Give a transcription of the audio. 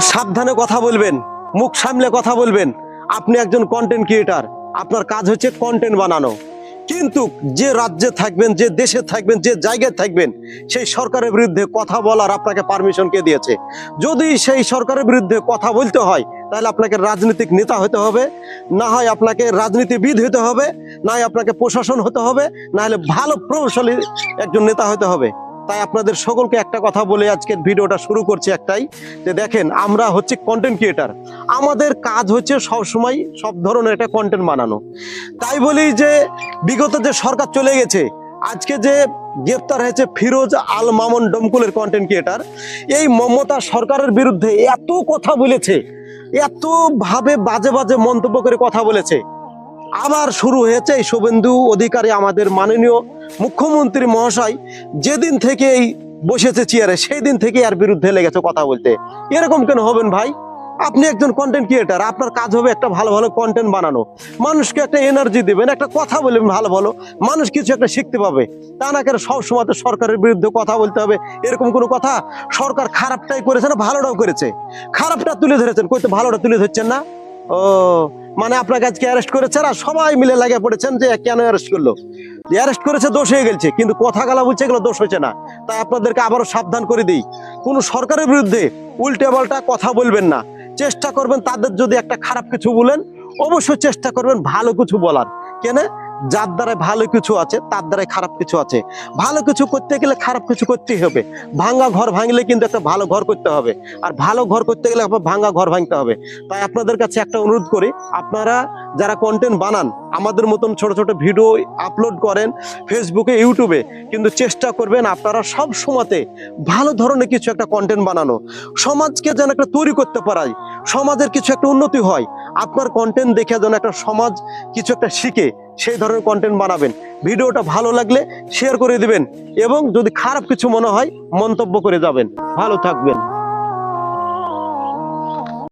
সাবধানে কথা বলবেন, মুখ সামলে কথা বলবেন। আপনি একজন কন্টেন্ট ক্রিয়েটার, আপনার কাজ হচ্ছে কন্টেন্ট বানানো। কিন্তু যে রাজ্যে থাকবেন, যে দেশে থাকবেন, যে জায়গায় থাকবেন, সেই সরকারের বিরুদ্ধে কথা বলার আপনাকে পারমিশন কে দিয়েছে? যদি সেই সরকারের বিরুদ্ধে কথা বলতে হয় তাহলে আপনাকে রাজনৈতিক নেতা হতে হবে, না হয় আপনাকে রাজনীতিবিদ হতে হবে, না হয় আপনাকে প্রশাসন হতে হবে, না হলে ভালো প্রভাবশালী একজন নেতা হতে হবে। তাই আপনাদের সকলকে একটা কথা বলে আজকের ভিডিওটা শুরু করছি একটাই, যে দেখেন আমরা হচ্ছে কন্টেন্ট ক্রিয়েটার, আমাদের কাজ হচ্ছে সবসময় সব ধরনের একটা কন্টেন্ট বানানো। তাই বলি যে বিগত যে সরকার চলে গেছে, আজকে যে গ্রেপ্তার হয়েছে ফিরোজ আল মামুন ডমকুলের কন্টেন্ট ক্রিয়েটার, এই মমতা সরকারের বিরুদ্ধে এত কথা বলেছে, এত ভাবে বাজে বাজে মন্তব্য করে কথা বলেছে। আবার শুরু হয়েছে এই শুভেন্দু অধিকারী, আমাদের মাননীয় মুখ্যমন্ত্রী মহাশয় যেদিন থেকে এই বসেছে চেয়ারে, সেই দিন থেকে এর বিরুদ্ধে লেগেছে কথা বলতে। এরকম কেন হবেন ভাই? আপনি একজন কন্টেন্ট ক্রিয়েটার, আপনার কাজ হবে একটা ভালো ভালো কন্টেন্ট বানানো, মানুষকে একটা এনার্জি দিবেন, একটা কথা বলবেন ভালো ভালো, মানুষ কিছু একটা শিখতে পাবে। তা না করে সবসময় সরকারের বিরুদ্ধে কথা বলতে হবে, এরকম কোনো কথা? সরকার খারাপটাই করেছে না ভালোটাও করেছে? খারাপটা তুলে ধরেছেন, কই তো ভালোটা তুলে ধরছেন না। ও মানে আপনাকে আজকে অ্যারেস্ট করেছে আর সবাই মিলে লাগে পড়েছেন যে কেন অ্যারেস্ট করলো। অ্যারেস্ট করেছে দোষ হয়ে গেছে, কিন্তু কথা গালা বলছে এগুলো দোষ হয়েছে না। তাই আপনাদেরকে আবারও সাবধান করে দিই, কোনো সরকারের বিরুদ্ধে উল্টে পাল্টা কথা বলবেন না। চেষ্টা করবেন তাদের যদি একটা খারাপ কিছু বলেন, অবশ্যই চেষ্টা করবেন ভালো কিছু বলার। কেন? যার দ্বারা ভালো কিছু আছে তার দ্বারাই খারাপ কিছু আছে। ভালো কিছু করতে গেলে খারাপ কিছু করতেই হবে। ভাঙ্গা ঘর ভাঙলে কিন্তু একটা ভালো ঘর করতে হবে, আর ভালো ঘর করতে গেলে আপনার ভাঙ্গা ঘর ভাঙতে হবে। তাই আপনাদের কাছে একটা অনুরোধ করি, আপনারা যারা কন্টেন্ট বানান, আমাদের মতন ছোট ছোট ভিডিও আপলোড করেন ফেসবুকে, ইউটিউবে, কিন্তু চেষ্টা করবেন আপনারা সব সময়তে ভালো ধরনের কিছু একটা কন্টেন্ট বানানো, সমাজকে যেন একটা তৈরি করতে পারাই, সমাজের কিছু একটা উন্নতি হয়। আপনার কন্টেন্ট দেখে যেন একটা সমাজ কিছু একটা শিখে, সেই ধরনের কন্টেন্ট বানাবেন। ভিডিওটা ভালো লাগলে শেয়ার করে দিবেন, এবং যদি খারাপ কিছু মনে হয় মন্তব্য করে যাবেন। ভালো থাকবেন।